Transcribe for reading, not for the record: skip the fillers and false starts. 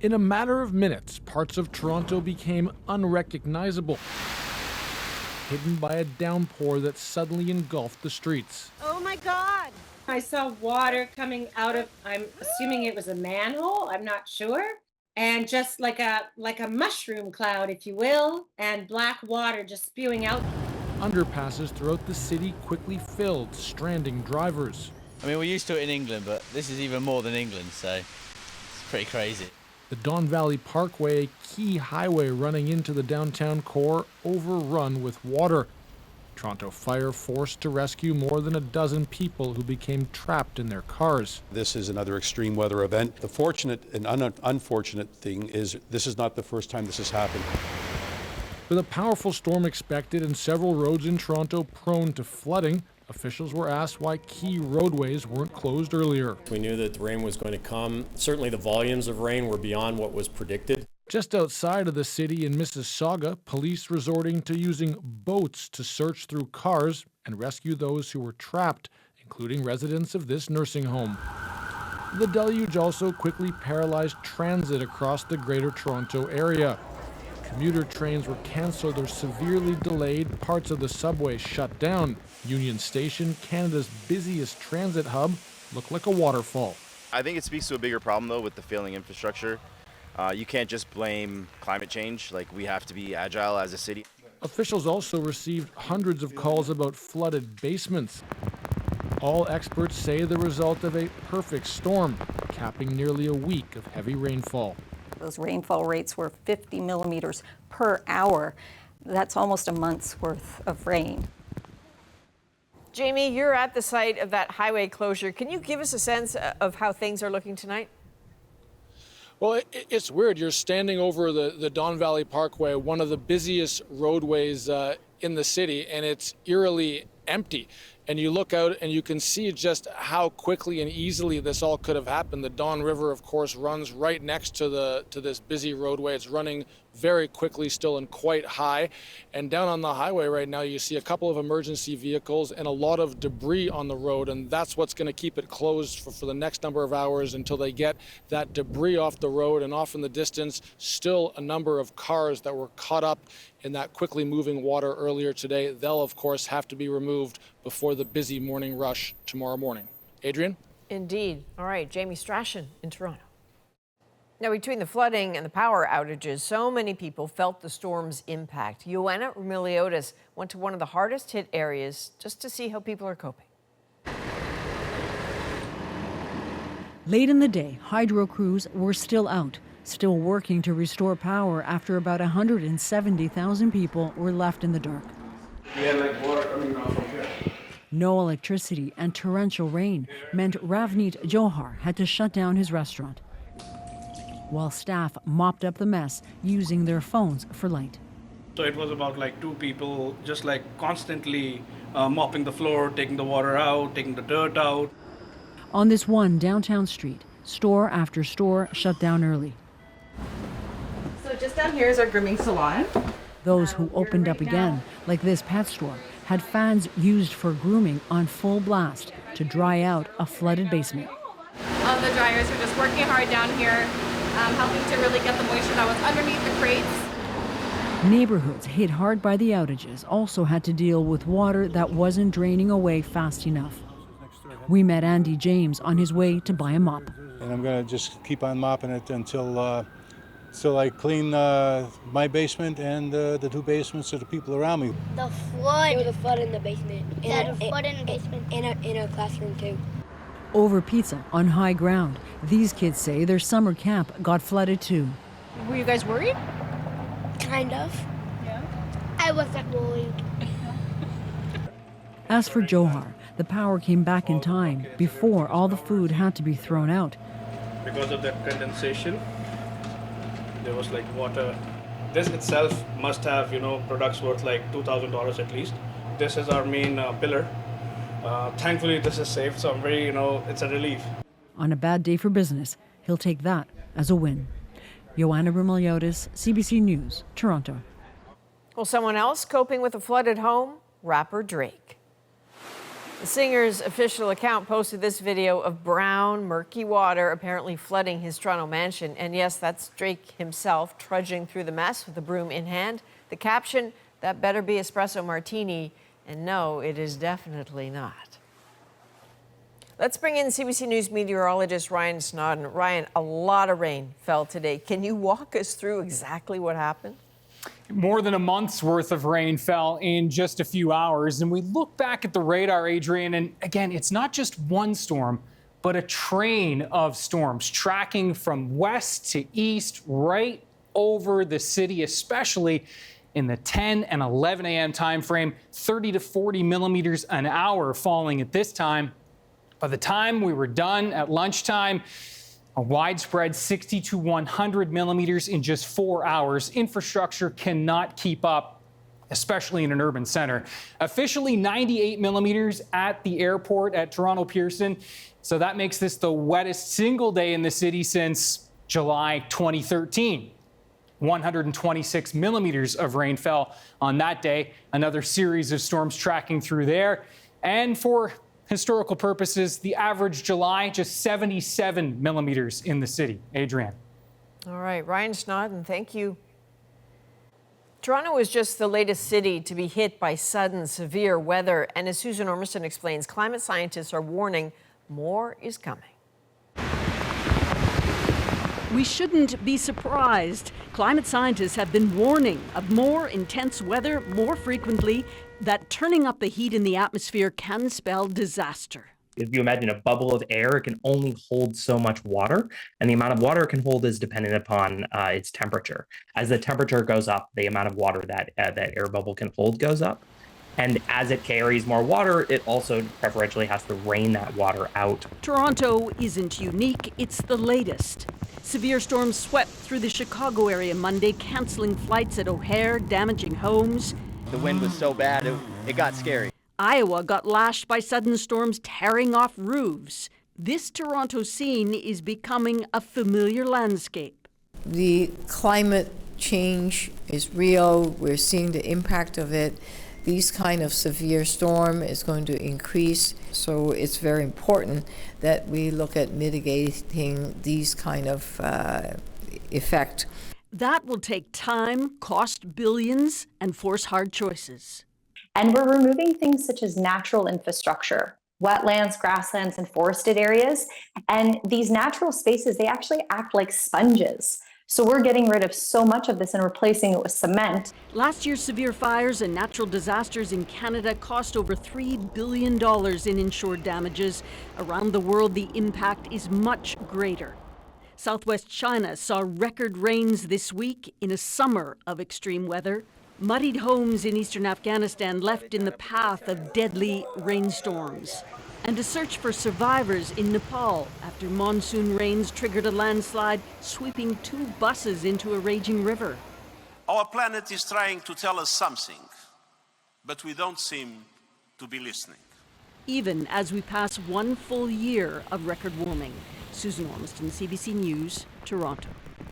In a matter of minutes, parts of Toronto became unrecognizable, hidden by a downpour that suddenly engulfed the streets. Oh my God! I saw water coming out of, I'm assuming it was a manhole, I'm not sure. And just like a mushroom cloud, if you will, and black water just spewing out. Underpasses throughout the city quickly filled, stranding drivers. I mean, we're used to it in England, but this is even more than England, so it's pretty crazy. The Don Valley Parkway, a key highway running into the downtown core, overrun with water. Toronto Fire forced to rescue more than a dozen people who became trapped in their cars. This is another extreme weather event. The fortunate and unfortunate thing is this is not the first time this has happened. With a powerful storm expected and several roads in Toronto prone to flooding, officials were asked why key roadways weren't closed earlier. We knew that the rain was going to come. Certainly the volumes of rain were beyond what was predicted. Just outside of the city in Mississauga, police resorting to using boats to search through cars and rescue those who were trapped, including residents of this nursing home. The deluge also quickly paralyzed transit across the Greater Toronto area. Commuter trains were cancelled or severely delayed, parts of the subway shut down. Union Station, Canada's busiest transit hub, looked like a waterfall. I think it speaks to a bigger problem, though, with the failing infrastructure. You can't just blame climate change. Like, we have to be agile as a city. Officials also received hundreds of calls about flooded basements. All experts say the result of a perfect storm, capping nearly a week of heavy rainfall. Those rainfall rates were 50 millimeters per hour. That's almost a month's worth of rain. Jamie, you're at the site of that highway closure. Can you give us a sense of how things are looking tonight? Well, it's weird. You're standing over the Don Valley Parkway, one of the busiest roadways in the city, and it's eerily empty. And you look out and you can see just how quickly and easily this all could have happened. The Don River, of course, runs right next to this busy roadway. It's running very quickly still and quite high. And down on the highway right now, you see a couple of emergency vehicles and a lot of debris on the road. And that's what's going to keep it closed for the next number of hours until they get that debris off the road. And off in the distance, still a number of cars that were caught up in that quickly moving water earlier today. They'll, of course, have to be removed before the busy morning rush tomorrow morning. Adrienne? Indeed. All right, Jamie Strachan in Toronto. Now, between the flooding and the power outages, so many people felt the storm's impact. Joanna Remiliotis went to one of the hardest hit areas just to see how people are coping. Late in the day, hydro crews were still out, still working to restore power after about 170,000 people were left in the dark. We had like water coming out from here. No electricity and torrential rain meant Ravneet Johar had to shut down his restaurant, while staff mopped up the mess using their phones for light. So it was about like two people just like constantly mopping the floor, taking the water out, taking the dirt out. On this one downtown street, store after store shut down early. So just down here is our grooming salon. Those who opened up again, like this pet store, had fans used for grooming on full blast to dry out a flooded basement. The dryers are just working hard down here, helping to really get the moisture that was underneath the crates. Neighborhoods hit hard by the outages also had to deal with water that wasn't draining away fast enough. We met Andy James on his way to buy a mop. And I'm going to just keep on mopping it until I clean my basement and the two basements of the people around me. The flood. There was a flood in the basement. Yeah, the flood in the basement. In our classroom too. Over pizza on high ground, these kids say their summer camp got flooded too. Were you guys worried? Kind of. Yeah. I wasn't worried. As for Johar, the power came back in time before all the food had to be thrown out. Because of that condensation, there was like water. This itself must have, products worth like $2,000 at least. This is our main pillar. Thankfully, this is safe, so I'm very, it's a relief. On a bad day for business, he'll take that as a win. Joanna Remiliotis, CBC News, Toronto. Well, someone else coping with a flooded home? Rapper Drake. The singer's official account posted this video of brown, murky water apparently flooding his Toronto mansion. And yes, that's Drake himself trudging through the mess with a broom in hand. The caption, "That better be espresso martini." And no, it is definitely not. Let's bring in CBC News meteorologist Ryan Snoden. Ryan, a lot of rain fell today. Can you walk us through exactly what happened? More than a month's worth of rain fell in just a few hours. And we look back at the radar, Adrienne, and again, it's not just one storm, but a train of storms tracking from west to east right over the city, especially in the 10 and 11 a.m. time frame, 30 to 40 millimeters an hour falling at this time. By the time we were done at lunchtime, a widespread 60 to 100 millimeters in just 4 hours. Infrastructure cannot keep up, especially in an urban center. Officially 98 millimeters at the airport at Toronto Pearson. So that makes this the wettest single day in the city since July 2013. 126 millimeters of rain fell on that day. Another series of storms tracking through there. And for historical purposes, the average July, just 77 millimeters in the city. Adrienne. All right, Ryan Snoden, thank you. Toronto is just the latest city to be hit by sudden severe weather. And as Susan Ormiston explains, climate scientists are warning more is coming. We shouldn't be surprised. Climate scientists have been warning of more intense weather more frequently, that turning up the heat in the atmosphere can spell disaster. If you imagine a bubble of air, it can only hold so much water, and the amount of water it can hold is dependent upon its temperature. As the temperature goes up, the amount of water that air bubble can hold goes up. And as it carries more water, it also preferentially has to rain that water out. Toronto isn't unique, it's the latest. Severe storms swept through the Chicago area Monday, canceling flights at O'Hare, damaging homes. The wind was so bad, it got scary. Iowa got lashed by sudden storms tearing off roofs. This Toronto scene is becoming a familiar landscape. The climate change is real. We're seeing the impact of it. These kind of severe storm is going to increase. So it's very important that we look at mitigating these kind of effect. That will take time, cost billions, and force hard choices. And we're removing things such as natural infrastructure, wetlands, grasslands, and forested areas. And these natural spaces, they actually act like sponges. So we're getting rid of so much of this and replacing it with cement. Last year's severe fires and natural disasters in Canada cost over $3 billion in insured damages. Around the world, the impact is much greater. Southwest China saw record rains this week in a summer of extreme weather. Muddied homes in eastern Afghanistan left in the path of deadly rainstorms. And a search for survivors in Nepal after monsoon rains triggered a landslide, sweeping 2 buses into a raging river. Our planet is trying to tell us something, but we don't seem to be listening. Even as we pass 1 full year of record warming. Susan Ormiston, CBC News, Toronto.